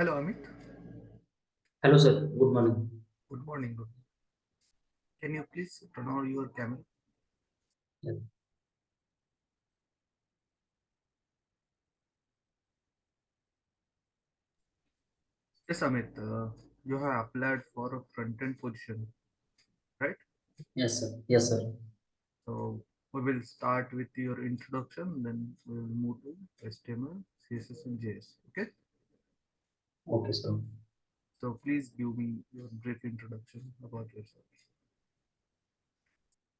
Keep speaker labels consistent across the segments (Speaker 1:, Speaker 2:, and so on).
Speaker 1: Hello, Amit.
Speaker 2: Hello, sir. Good morning.
Speaker 1: Good morning. Good. Can you please turn on your camera?
Speaker 2: Yeah.
Speaker 1: Yes, Amit. You have applied for a front-end position, right?
Speaker 2: Yes, sir. Yes, sir.
Speaker 1: So we will start with your introduction, then we will move to HTML, CSS, and JS. Okay.
Speaker 2: Okay, sir.
Speaker 1: So please give me your brief introduction about yourself.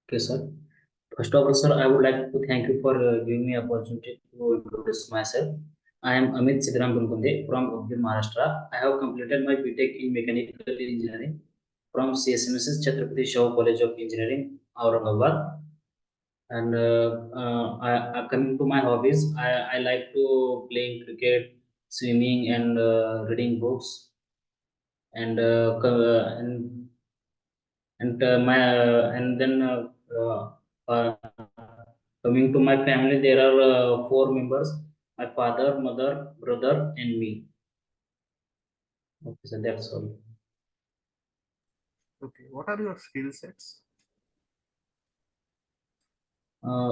Speaker 2: Okay, sir. First of all, sir, I would like to thank you for giving me opportunity to introduce myself. I am Amit Siddharam Bunkunde from Ubdi, Maharashtra. I have completed my BTech in Mechanical Engineering from CSMS Chhatrapati Shahu College of Engineering, Aurangabad. And coming to my hobbies, I like to playing cricket, swimming, and reading books. And then uh, coming to my family, there are four members: my father, mother, brother, and me. Okay, so that's all.
Speaker 1: Okay. What are your skill sets?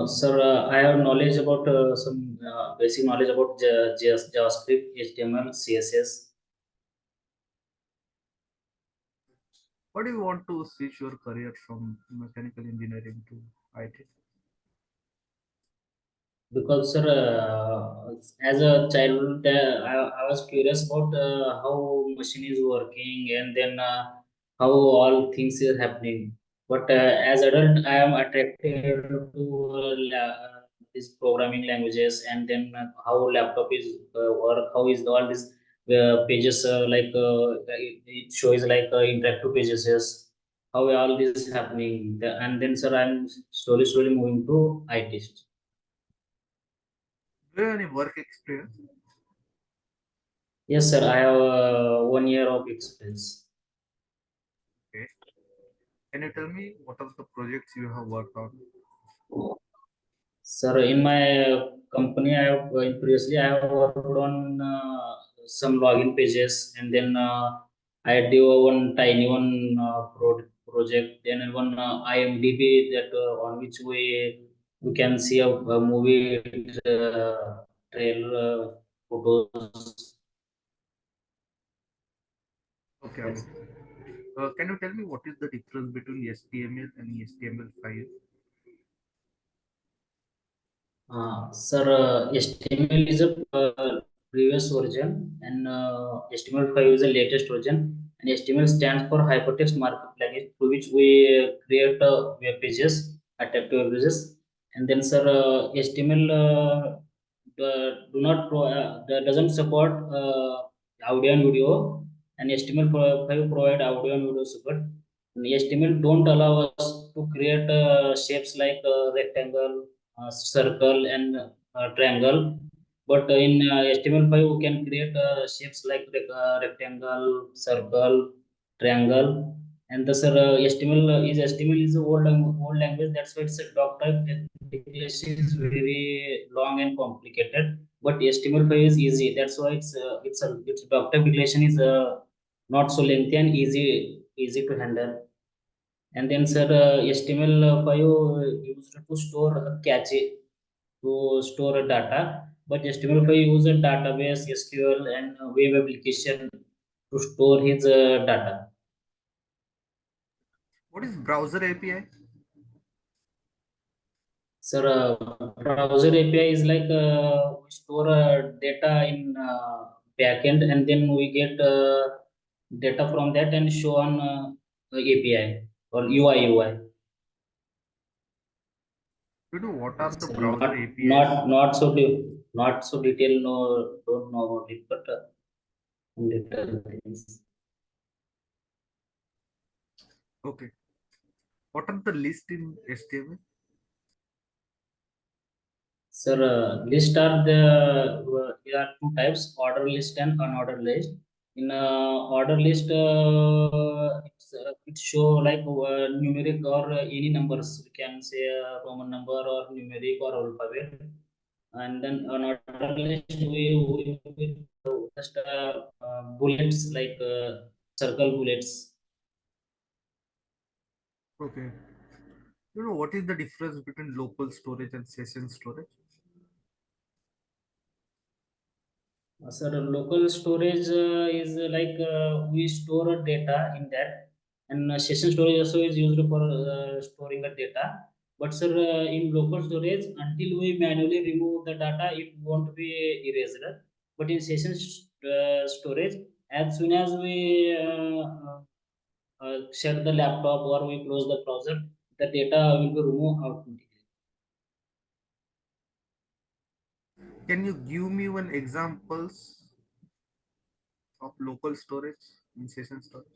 Speaker 2: Sir, I have knowledge about some basic knowledge about JavaScript, HTML, CSS.
Speaker 1: What do you want to switch your career from mechanical engineering to IT?
Speaker 2: Because sir, as a childhood, I was curious about how machine is working, and then how all things are happening. But as adult, I am attracted to these programming languages, and then how laptop is work, how is all these pages it shows like interactive pages, yes, how all this is happening. And then sir, I'm slowly moving to IT.
Speaker 1: Do you have any work experience?
Speaker 2: Yes, sir. I have 1 year of experience.
Speaker 1: Okay. Can you tell me what are the projects you have worked on?
Speaker 2: Sir, in my company, I have previously I have worked on some login pages, and then I do one tiny one project. Then one IMDb that on which we can see a movie trailer photos.
Speaker 1: Okay, Amit.
Speaker 2: Yes.
Speaker 1: Can you tell me what is the difference between HTML and HTML5?
Speaker 2: Sir, HTML is a previous version, and HTML5 is the latest version. And HTML stands for Hypertext Markup Language, through which we create web pages, attractive web pages. And then, sir, HTML doesn't support audio and video, and HTML5 provide audio and video support. And HTML don't allow us to create shapes like rectangle, circle, and triangle. But in HTML5, we can create shapes like rectangle, circle, triangle. And the sir, HTML is a old language. That's why it's a doc type. Declaration is very long and complicated. But HTML5 is easy. That's why its doc type declaration is not so lengthy and easy to handle. And then sir, HTML5 used to store a cache to store a data, but HTML5 use a database, SQL, and web application to store his data.
Speaker 1: What is browser API?
Speaker 2: Sir, browser API is like we store data in backend, and then we get data from that and show on API or UI.
Speaker 1: You know what are the
Speaker 2: So
Speaker 1: browser
Speaker 2: not
Speaker 1: APIs?
Speaker 2: not so detailed. No, don't know about it, but little things.
Speaker 1: Okay. What are the list in HTML?
Speaker 2: Sir, list are there are two types: order list and unordered list. In order list, it show like numeric or any numbers. We can say Roman number or numeric or alphabet. and then another list we just bullets like circle bullets.
Speaker 1: Okay. You know what is the difference between local storage and session storage?
Speaker 2: Sir, local storage is like we store a data in that, and session storage also is used for storing the data. But sir, in local storage, until we manually remove the data, it won't be erased. But in session storage, as soon as we shut the laptop or we close the browser, the data will be removed automatically.
Speaker 1: Can you give me one examples of local storage in session storage?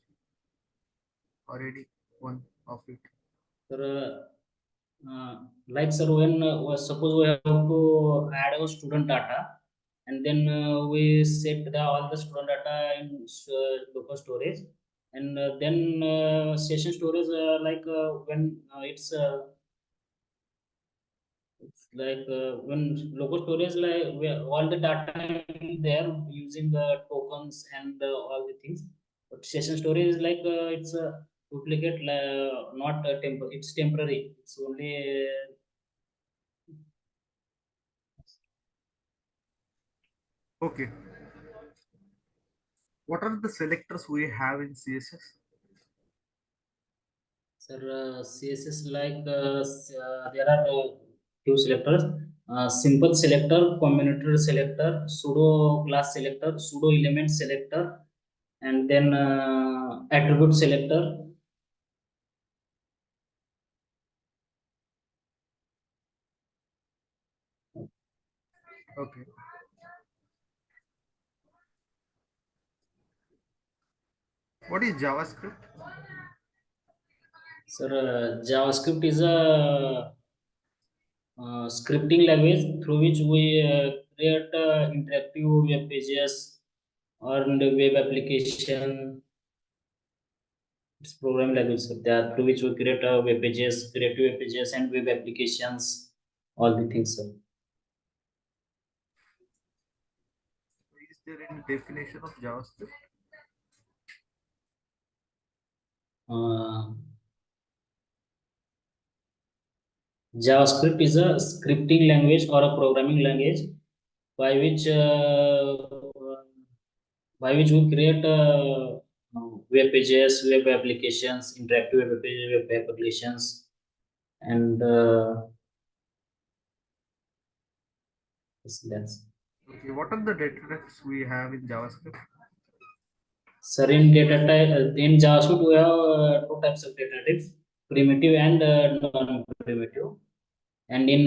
Speaker 1: Already one of it.
Speaker 2: Sir, like sir, when suppose we have to add our student data, and then we set all the student data in local storage, and then session storage when it's like when local storage like where all the data in there using the tokens and all the things. But session storage is like it's a duplicate, not it's temporary. It's only
Speaker 1: Okay. What are the selectors we have in CSS?
Speaker 2: Sir, CSS like there are few selectors. Simple selector, combinatorial selector, pseudo class selector, pseudo element selector, and then attribute selector.
Speaker 1: Okay. What is JavaScript?
Speaker 2: Sir, JavaScript is a scripting language through which we create interactive web pages or the web application. It's program language so that through which we create web pages, creative web pages, and web applications, all the things. Sir.
Speaker 1: Is there any definition of JavaScript?
Speaker 2: Uh, JavaScript is a scripting language or a programming language by which uh, by which we create web pages, web applications, interactive web pages, web applications, and that's.
Speaker 1: Okay. What are the data types we have in JavaScript?
Speaker 2: Sir, in data type in JavaScript we have two types of data types: primitive and non-primitive. And in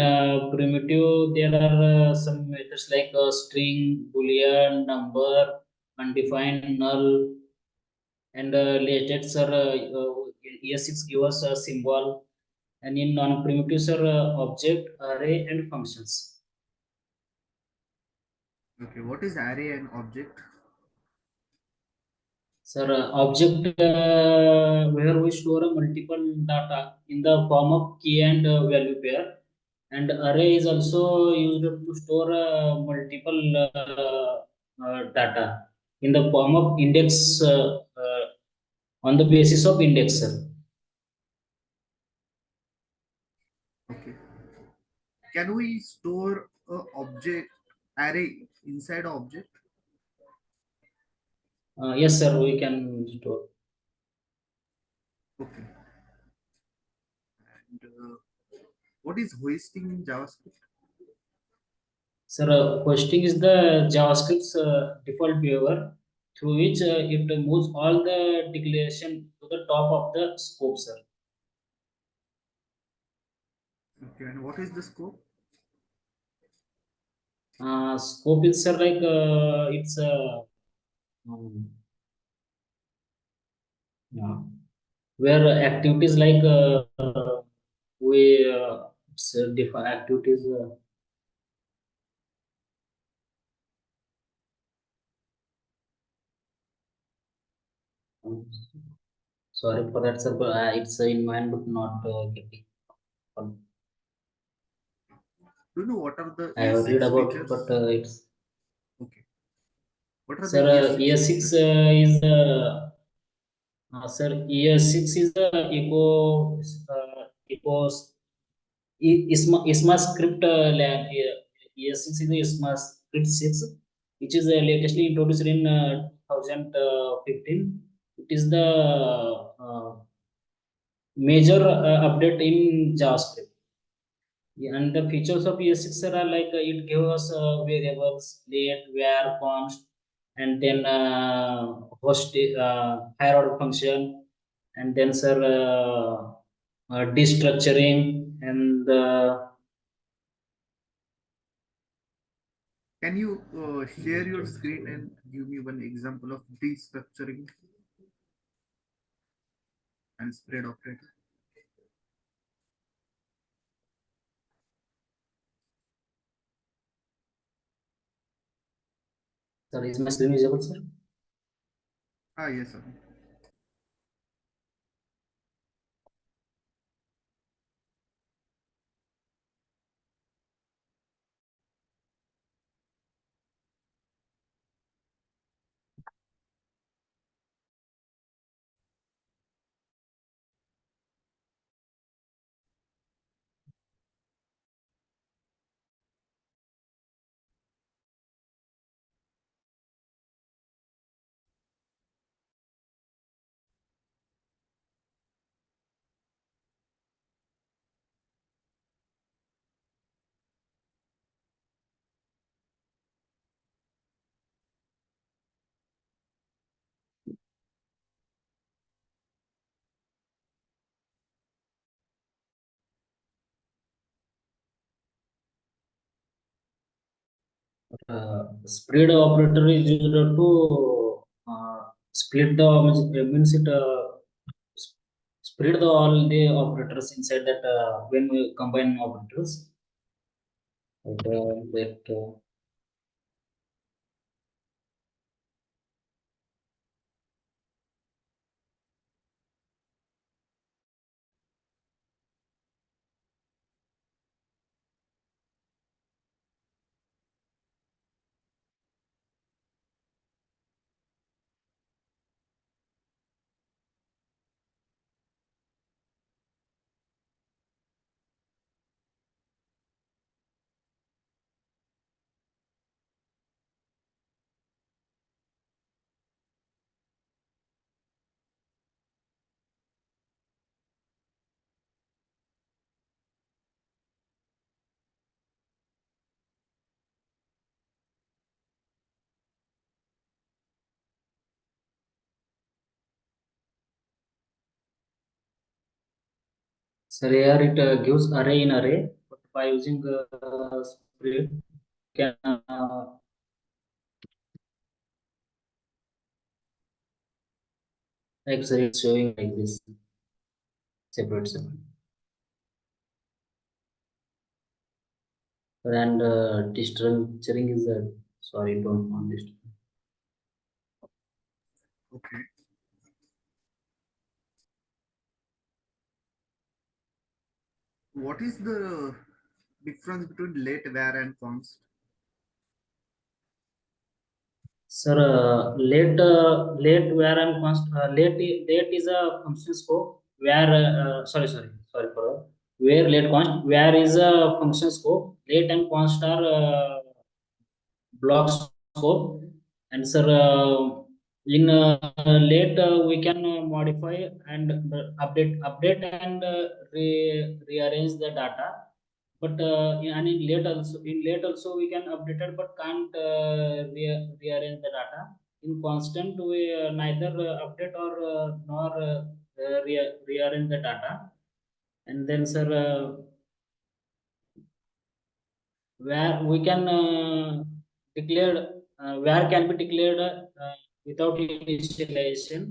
Speaker 2: primitive, there are some methods like string, boolean, number, undefined, null, and latest are ES6 give us a symbol. And in non-primitives are object, array, and functions.
Speaker 1: Okay. What is array and object?
Speaker 2: Sir, object where we store a multiple data in the form of key and value pair, and array is also used to store multiple data in the form of index on the basis of index. Sir.
Speaker 1: Okay. Can we store a object array inside a object?
Speaker 2: Yes, sir, we can store.
Speaker 1: Okay. And what is hoisting in JavaScript?
Speaker 2: Sir, hosting is the JavaScript's default behavior through which it moves all the declaration to the top of the scope, sir.
Speaker 1: Okay. And what is the scope?
Speaker 2: Scope is sir like it's um, yeah, where activities like we it's, define activities. Um, Sorry for that, sir, but it's in mind but not getting.
Speaker 1: Do you know what are the
Speaker 2: I have read
Speaker 1: ES6
Speaker 2: about, but
Speaker 1: features?
Speaker 2: it's
Speaker 1: Okay. What are the
Speaker 2: sir.
Speaker 1: ES6
Speaker 2: Year six
Speaker 1: features?
Speaker 2: is sir. Year six is the eco ISMA script year six is the ISMA script six, which is latestly introduced in 2015. It is the major update in JavaScript. Yeah, and the features of ES6 are like it gives us variables, late, where, const, and then host higher order function, and then sir destructuring and
Speaker 1: Can you share your screen and give me one example of destructuring and spread operator?
Speaker 2: sir, is my screen visible, sir?
Speaker 1: Ah, yes, sir.
Speaker 2: Spread operator is used to split the means it spread the all the operators inside that when we combine operators. That so here it gives array in array, but by using spread can like so it's showing like this separate separate. And destructuring is sorry, don't want this.
Speaker 1: Okay. What is the difference between late, where, and const?
Speaker 2: Sir, late where I'm late is a function scope where sorry for where late const where is a function scope, late and const are block scope, and sir in late we can modify and update and rearrange the data, but and in late also we can update it but can't rearrange the data. In constant we neither update or nor rearrange the data. And then sir where we can declare where can be declared without initialization,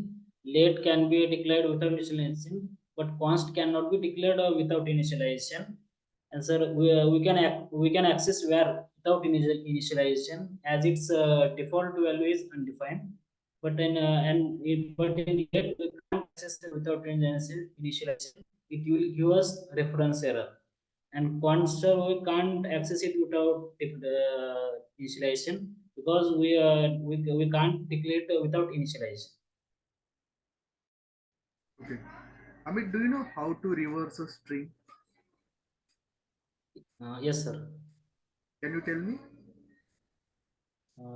Speaker 2: late can be declared without initialization, but const cannot be declared without initialization. And sir we can access where without initialization as its default value is undefined, but in but in late we can't access it without initialization. It will give us reference error. and const we can't access it without initialization, because we can't declare it without initialization.
Speaker 1: Okay. Amit, do you know how to reverse a string?
Speaker 2: Yes, sir.
Speaker 1: Can you tell me?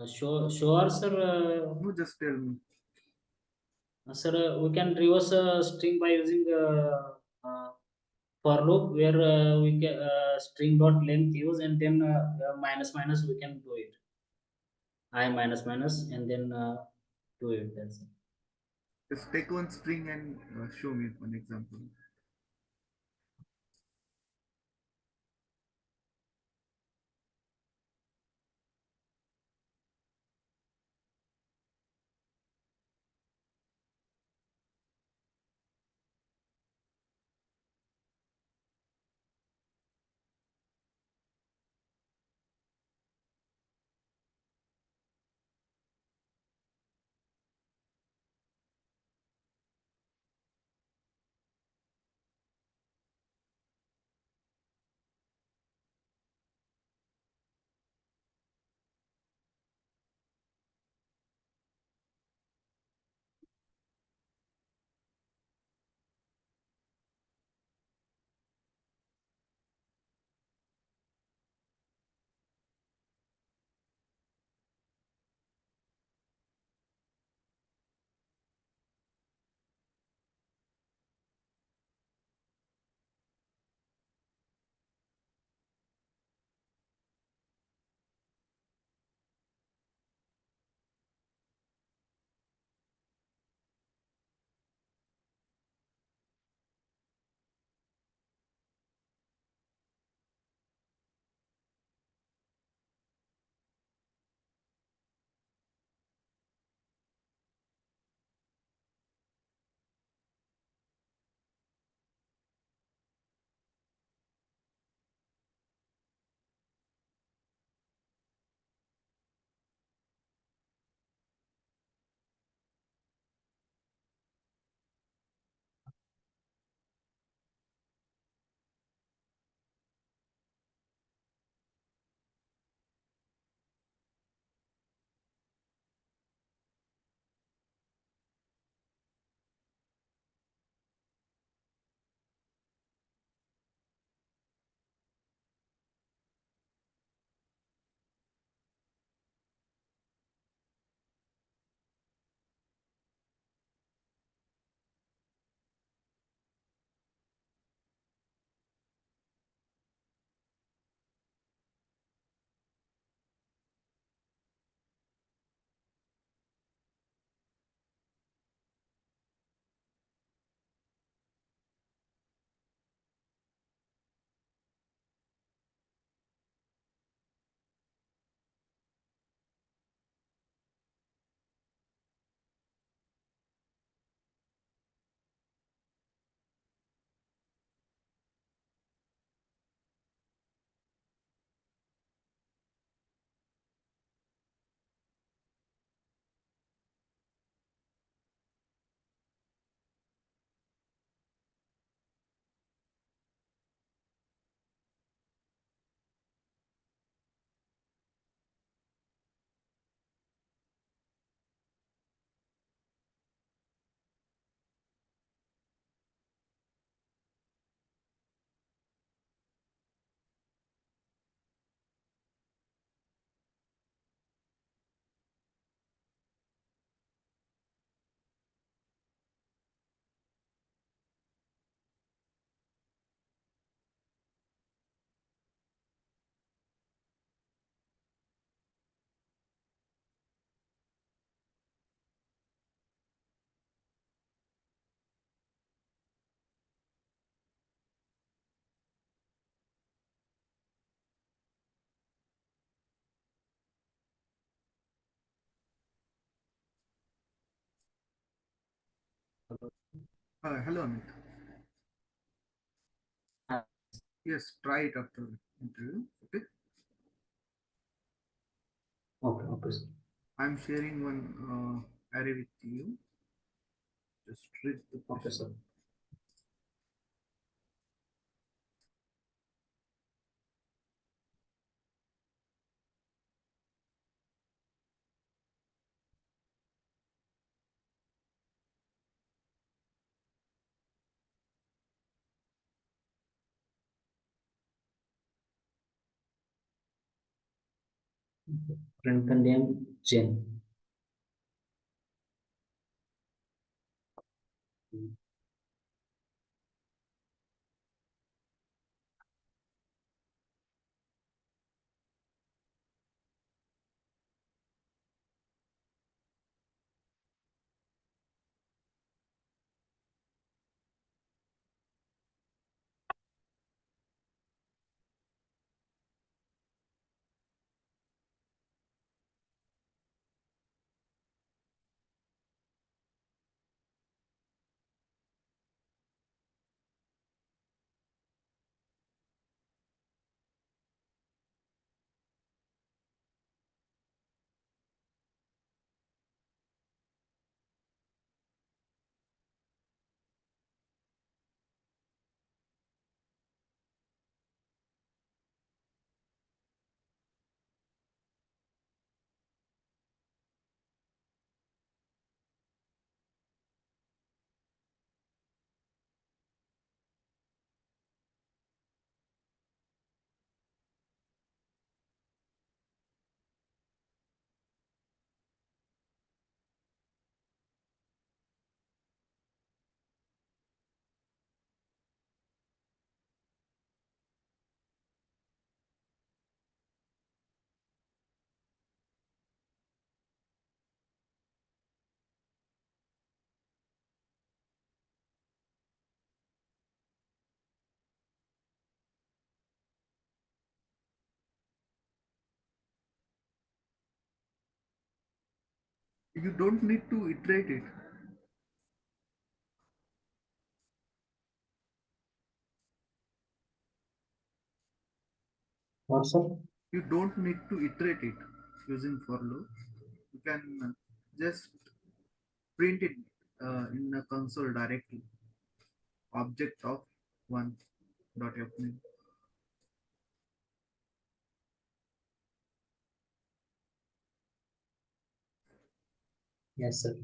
Speaker 2: Sure, sir.
Speaker 1: No, just tell me.
Speaker 2: Sir, we can reverse a string by using for loop, where we can string dot length use, and then minus minus we can do it. I minus minus, and then do it. That's it.
Speaker 1: Just take one string and show me one example. Hello, Amit. Yes, try it after interview. Okay.
Speaker 2: Okay, okay, sir.
Speaker 1: I'm sharing one array with you. Just read the
Speaker 2: Okay,
Speaker 1: question.
Speaker 2: sir. Parental name Jane.
Speaker 1: You don't need to iterate it.
Speaker 2: What, sir?
Speaker 1: You don't need to iterate it using for loop. You can just print it in a console directly. Object of one dot fname.
Speaker 2: Yes, sir.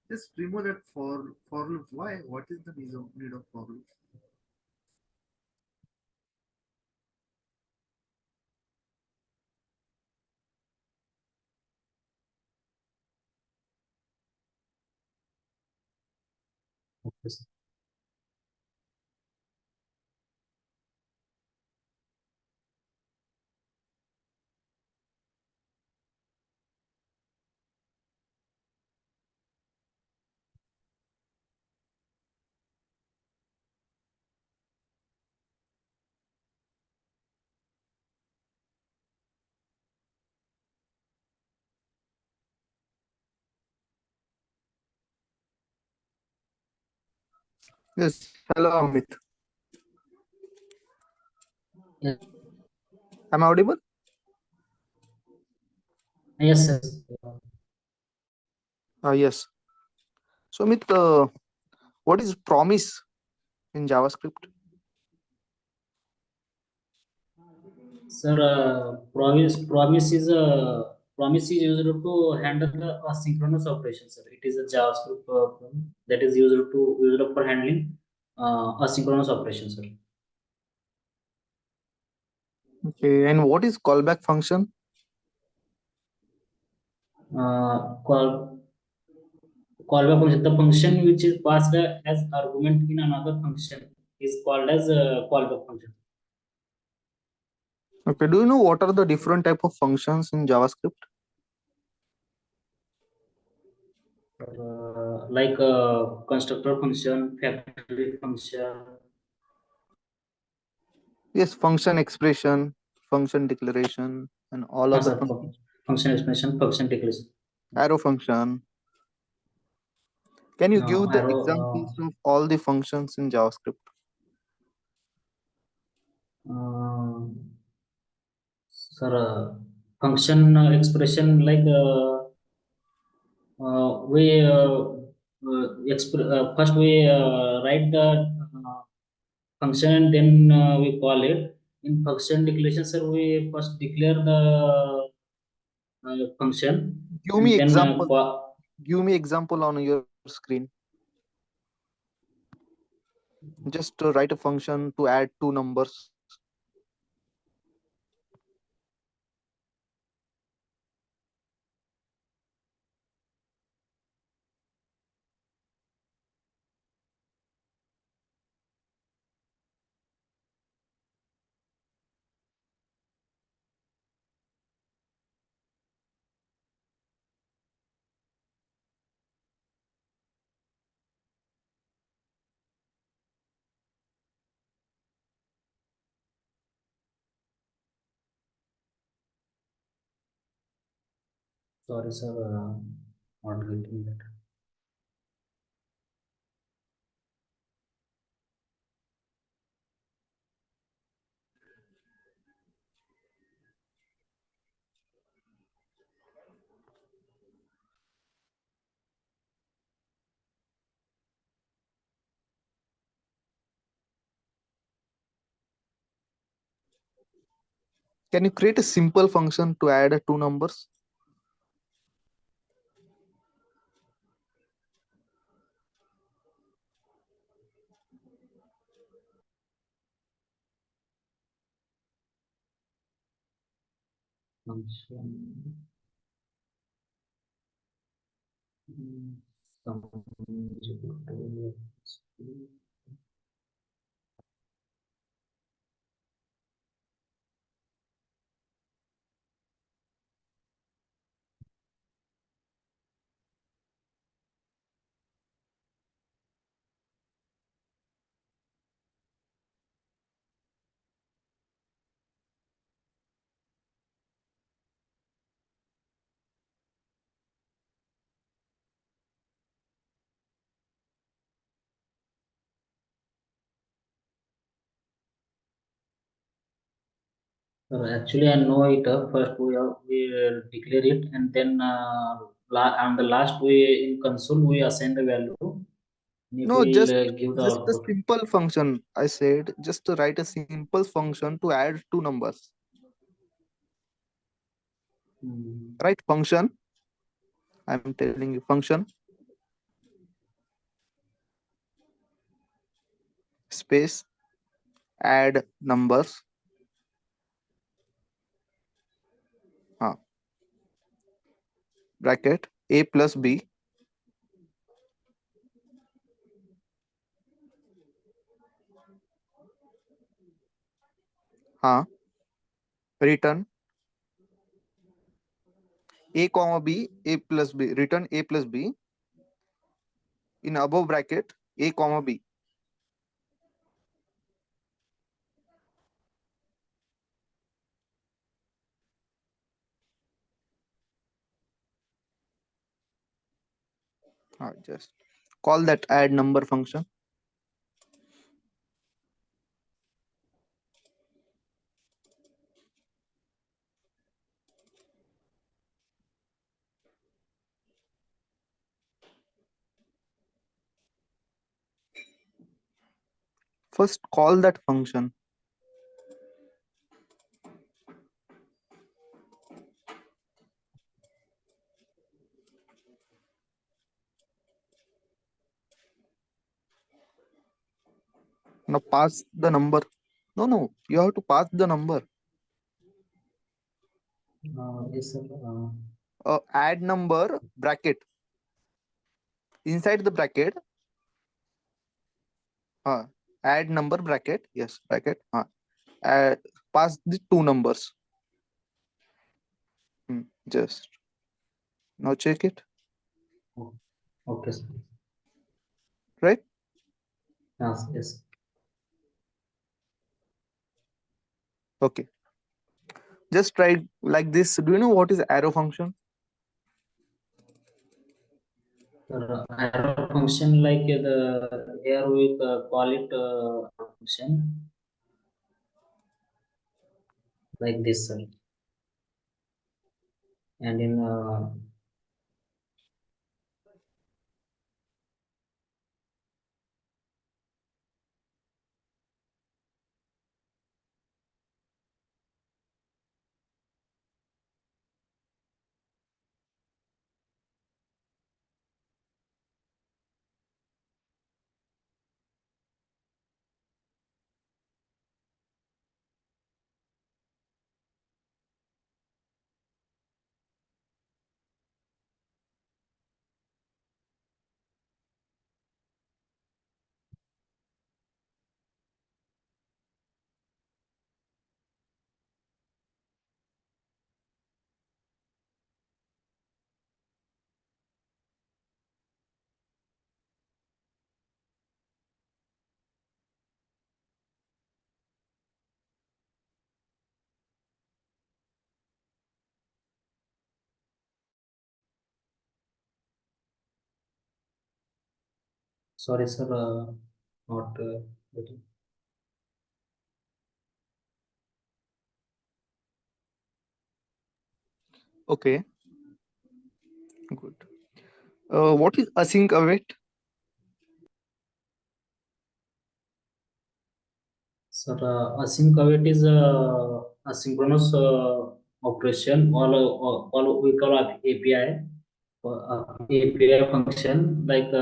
Speaker 1: Just remove that for loop. Why? What is the need of for loop?
Speaker 2: Okay, sir.
Speaker 1: Yes. Hello, Amit.
Speaker 2: Yes,
Speaker 1: Am I audible?
Speaker 2: yes, sir.
Speaker 1: Yes. So, Amit, what is promise in JavaScript?
Speaker 2: Sir, promise is used to handle the asynchronous operation, sir. It is a JavaScript that is used for handling asynchronous operations, sir.
Speaker 1: Okay. And what is callback function?
Speaker 2: Call callback function. The function which is passed as argument in another function is called as callback function.
Speaker 1: Okay. Do you know what are the different type of functions in JavaScript?
Speaker 2: Like constructor function, factory function,
Speaker 1: Yes, function expression, function declaration, and all other
Speaker 2: sir,
Speaker 1: functions.
Speaker 2: function expression, function declaration.
Speaker 1: Arrow function. Can you give the
Speaker 2: Arrow,
Speaker 1: examples of all the functions in JavaScript?
Speaker 2: sir, function expression like we first we write the function and then we call it. In function declaration, sir, we first declare the function
Speaker 1: Give me
Speaker 2: and then
Speaker 1: example.
Speaker 2: call.
Speaker 1: Give me example on your screen. Just write a function to add two numbers.
Speaker 2: Sorry, sir. Not getting that.
Speaker 3: Can you create a simple function to add two numbers?
Speaker 2: Function. mm, Sum is equal to actually, I know it. First, we declare it, and then on the last, we in console we assign the value, and it
Speaker 3: No,
Speaker 2: will
Speaker 3: just
Speaker 2: give the
Speaker 3: just a
Speaker 2: output.
Speaker 3: simple function. I said just to write a simple function to add two numbers.
Speaker 2: Mm.
Speaker 3: Right function. I'm telling you function space add numbers. Uh, Bracket a plus b. Return a comma b, a plus b. Return a plus b in above bracket a comma b. Just call that add number function. First call that function. Now pass the number. No, you have to pass the number.
Speaker 2: Yes, sir.
Speaker 3: Add number bracket. Inside the bracket, uh, add number bracket. Yes, bracket. Uh, Pass the two numbers. Just now check it.
Speaker 2: Oh, okay, sir.
Speaker 3: Right?
Speaker 2: Yes, yes.
Speaker 3: Okay. Just try like this. Do you know what is arrow function?
Speaker 2: Arrow function like the here we call it function like this, sir. And in Sorry, sir. Not getting.
Speaker 3: Okay, good. What is async await?
Speaker 2: Sir, async await is a synchronous operation. All we call API. API function like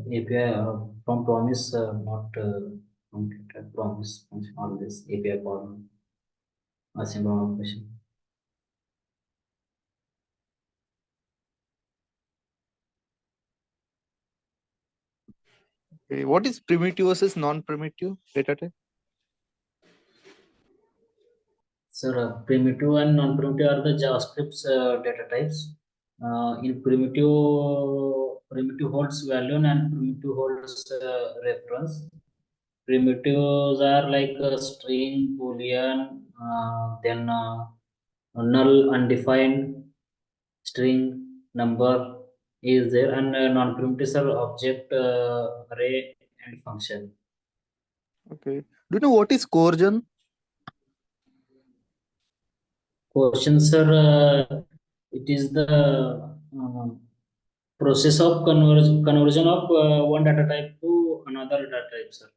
Speaker 2: API from promise, not completed promise function. All this API call asynchronous operation.
Speaker 3: Okay. What is primitive versus non-primitive data type?
Speaker 2: Sir, primitive and non-primitive are the JavaScript's data types. In primitive holds value and primitive holds reference. Primitives are like string, boolean, then null, undefined, string, number is there, and non-primitives are object, array, and function.
Speaker 3: Okay. Do you know what is coercion?
Speaker 2: Questions are it is the process of conversion of one data type to another data type, sir.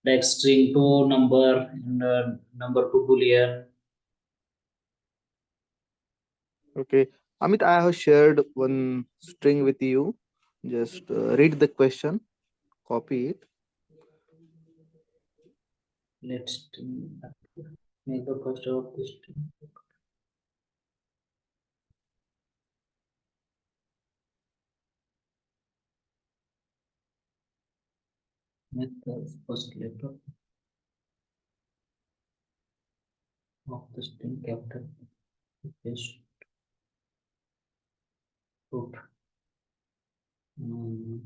Speaker 2: Like string to number and number to boolean.
Speaker 3: Okay. Amit, I have shared one string with you. Just read the question, copy it.
Speaker 2: Let's make the first of this string. Make the first letter of the string capital. Paste, put. Um,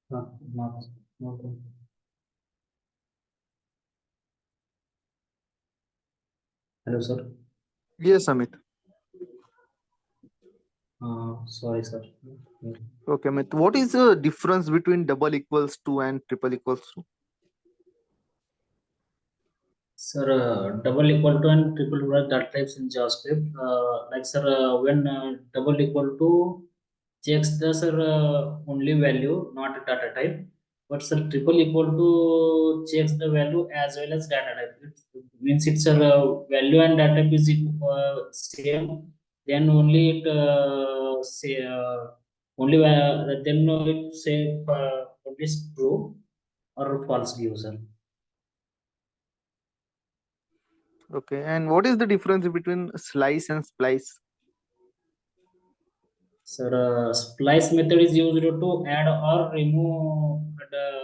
Speaker 2: not, not, not. Hello, sir.
Speaker 3: Yes, Amit.
Speaker 2: Sorry, sir.
Speaker 3: Okay, Amit. What is the difference between double equals to and triple equals to?
Speaker 2: Sir, double equal to and triple equal are data types in JavaScript. Like sir, when double equal to checks the sir only value, not a data type. But sir, triple equal to checks the value as well as data type. It means it's a value and data type is same. Then only it say only then it say what is true or false user.
Speaker 3: Okay, and what is the difference between slice and splice?
Speaker 2: So the splice method is used to add or remove the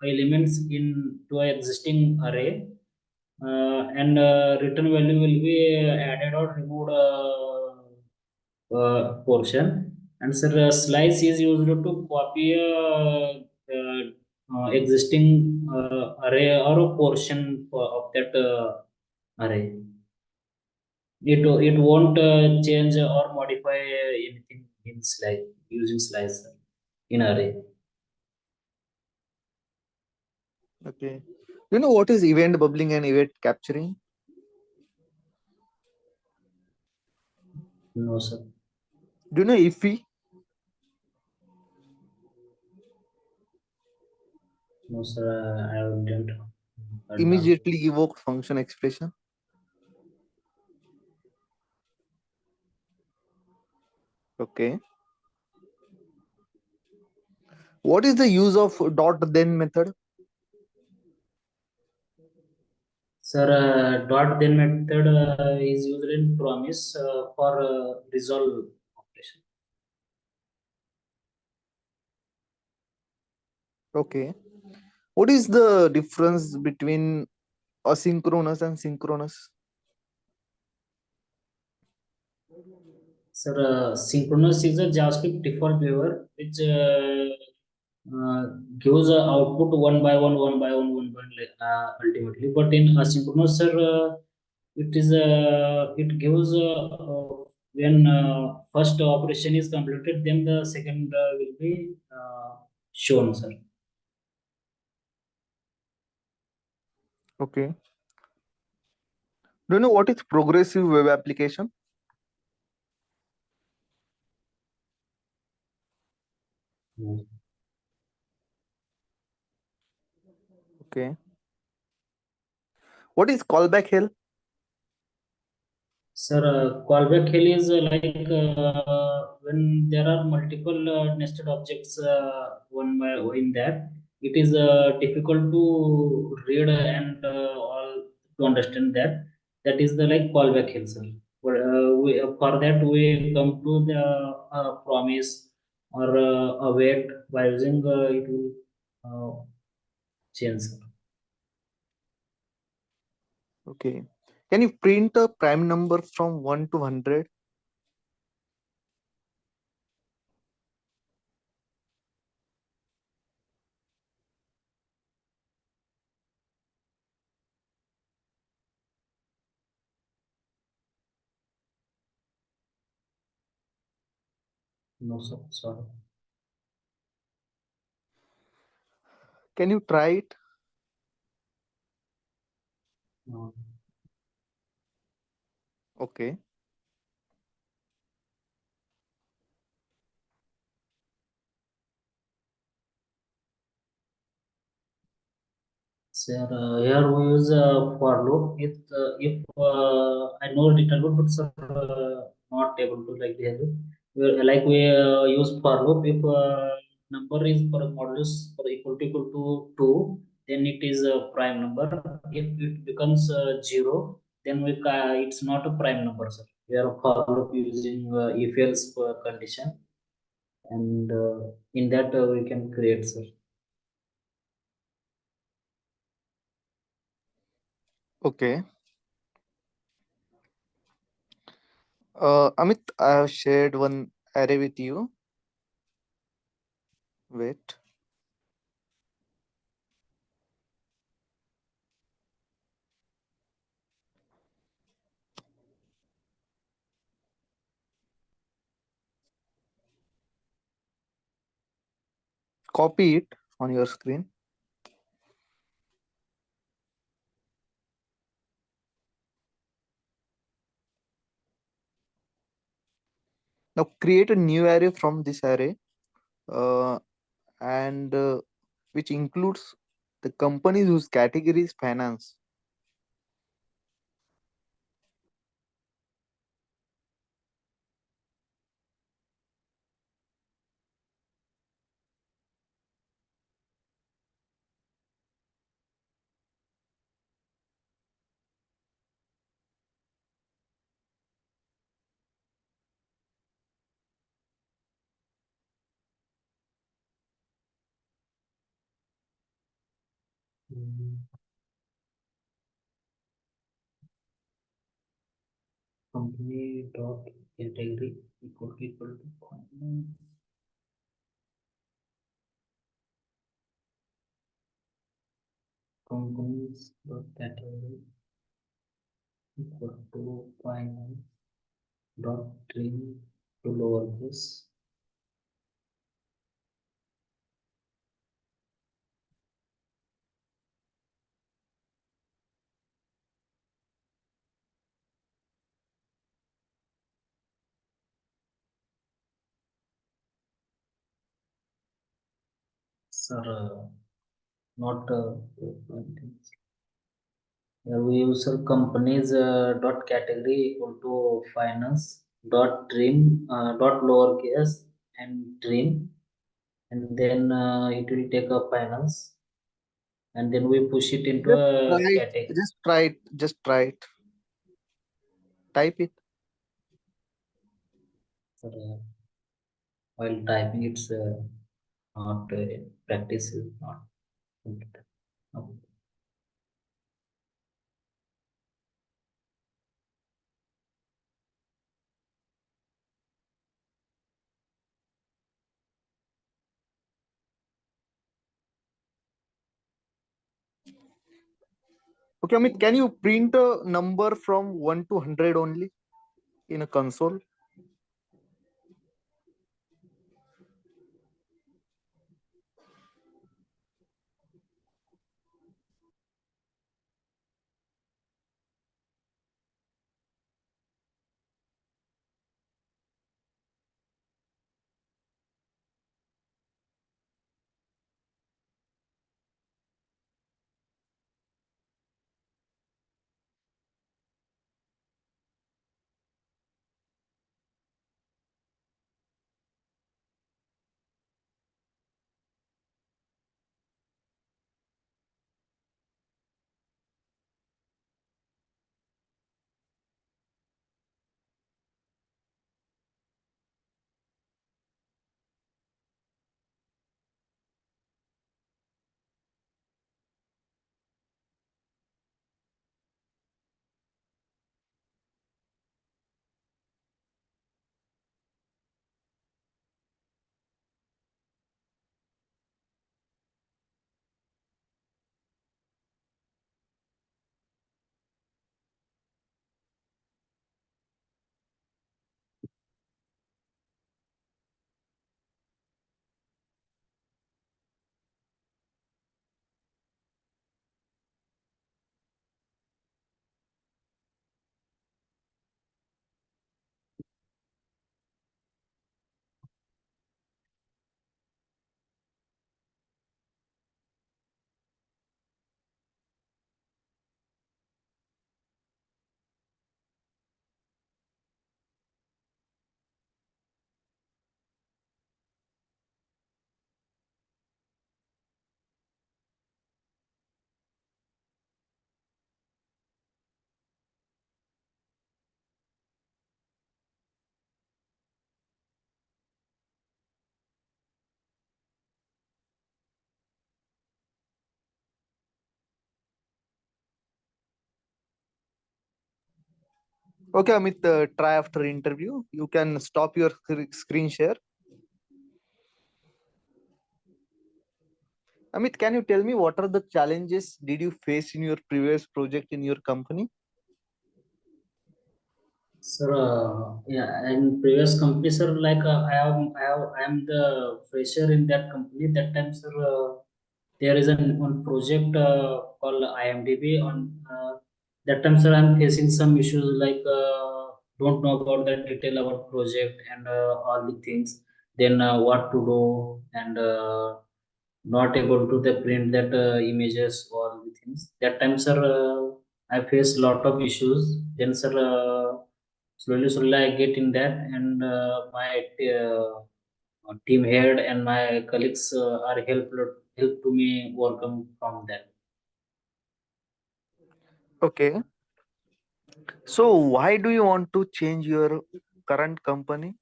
Speaker 2: elements into an existing array, and return value will be added or removed portion. And so the slice is used to copy existing array or a portion of that array. It won't change or modify anything in slice using slice in array.
Speaker 3: Okay. Do you know what is event bubbling and event capturing?
Speaker 2: No, sir.
Speaker 3: Do you know IFI?
Speaker 2: No, sir. I didn't heard that.
Speaker 3: Immediately evoke function expression. Okay. What is the use of dot then method?
Speaker 2: Sir, dot then method is used in promise for resolve operation.
Speaker 3: Okay. What is the difference between asynchronous and synchronous?
Speaker 2: Sir, synchronous is a JavaScript default behavior which uh, gives output one by one, ultimately. But in asynchronous, sir, it gives when first operation is completed, then the second will be shown, sir.
Speaker 3: Okay. Do you know what is progressive web application?
Speaker 2: Mm.
Speaker 3: Okay. What is callback hell?
Speaker 2: Sir, callback hell is like when there are multiple nested objects one by in that, it is difficult to read and all to understand that. That is the like callback hell, sir. For that we come to the promise or await by using it will change. Sir.
Speaker 3: Okay. Can you print a prime number from 1 to 100?
Speaker 2: No, sir. Sorry.
Speaker 3: Can you try it?
Speaker 2: No.
Speaker 3: Okay.
Speaker 2: Sir, here we use for loop. If I know little bit, but sir, not able to like the other. Like we use for loop. If number is for modulus for equal to two, then it is a prime number. If it becomes zero, then it's not a prime number, sir. We are for loop using if else condition, and in that we can create, sir.
Speaker 3: Okay. Amit, I have shared one array with you. Wait. copy it on your screen. Now create a new array from this array, uh, and which includes the companies whose category is finance.
Speaker 2: Mm, company dot category equal to finance. Companies dot category equal to finance dot trim to lowercase. Sir, not we use companies dot category equal to finance dot trim dot lowercase and trim, and then it will take a finance, and then we push it into
Speaker 3: Just
Speaker 2: a
Speaker 3: try it.
Speaker 2: category.
Speaker 3: Just try it. Just try it. Type it.
Speaker 2: So, while typing, it's not practice is not. No.
Speaker 3: Okay, Amit, can you print a number from 1 to 100 only in a console? Okay, Amit, try after interview. You can stop your screen share. Amit, can you tell me what are the challenges did you face in your previous project in your company?
Speaker 2: Sir, yeah, and previous company, sir, like I am the fresher in that company. That time, sir, there is an one project called IMDb. On that time, sir, I'm facing some issues like don't know about the detail about project and all the things. Then what to do and not able to the print that images all the things. That time, sir, I faced lot of issues. Then, sir. Slowly I get in that, and my team head and my colleagues are help to me overcome from that.
Speaker 3: Okay. So why do you want to change your current company?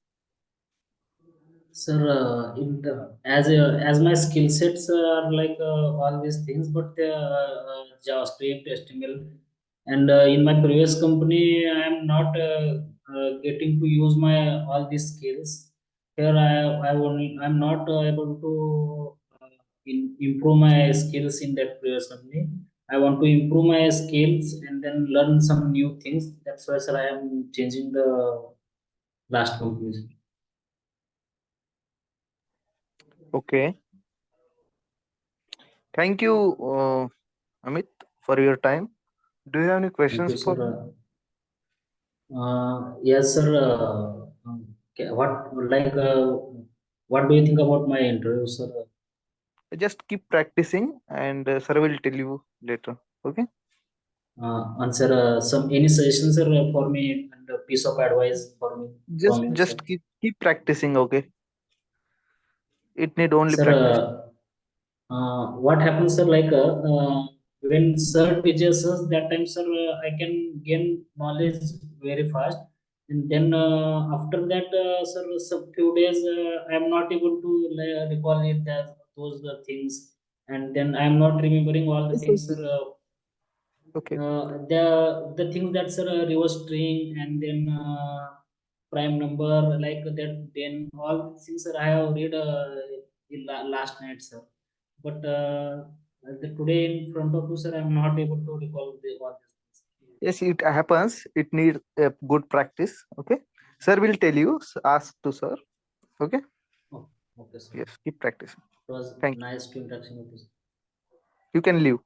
Speaker 2: Sir, in the, as my skill sets are like all these things, but JavaScript, HTML, and in my previous company, I am not getting to use my all these skills. Here, I'm not able to improve my skills in that previous company. I want to improve my skills and then learn some new things. That's why, sir, I am changing the last company.
Speaker 3: Okay. Thank you, Amit, for your time. Do you have any
Speaker 2: Thank
Speaker 3: questions
Speaker 2: you,
Speaker 3: for
Speaker 2: sir.
Speaker 3: me?
Speaker 2: Yes, sir. What like what do you think about my interview, sir?
Speaker 3: Just keep practicing, and sir will tell you later. Okay.
Speaker 2: Answer some any suggestions, sir, for me and a piece of advice for me
Speaker 3: Just
Speaker 2: from you, sir.
Speaker 3: just keep practicing. Okay. It need only
Speaker 2: Sir,
Speaker 3: practice.
Speaker 2: what happens, sir? Like when sir teaches us, that time, sir, I can gain knowledge very fast, and then after that, sir, some few days I am not able to recall it as those things, and then I am not remembering all the
Speaker 3: Yes,
Speaker 2: things,
Speaker 3: yes,
Speaker 2: sir.
Speaker 3: yes. Okay.
Speaker 2: The things that, sir, reverse string and then prime number like that, then all these things, sir, I have read last night, sir, but today in front of you, sir, I'm not able to recall all these things.
Speaker 3: Yes, it happens. It need a good practice. Okay. Sir will tell you. Ask to sir. Okay.
Speaker 2: Oh, okay, sir.
Speaker 3: Yes. Keep practicing.
Speaker 2: It was
Speaker 3: Thank you.
Speaker 2: nice to interaction with you.
Speaker 3: You can leave.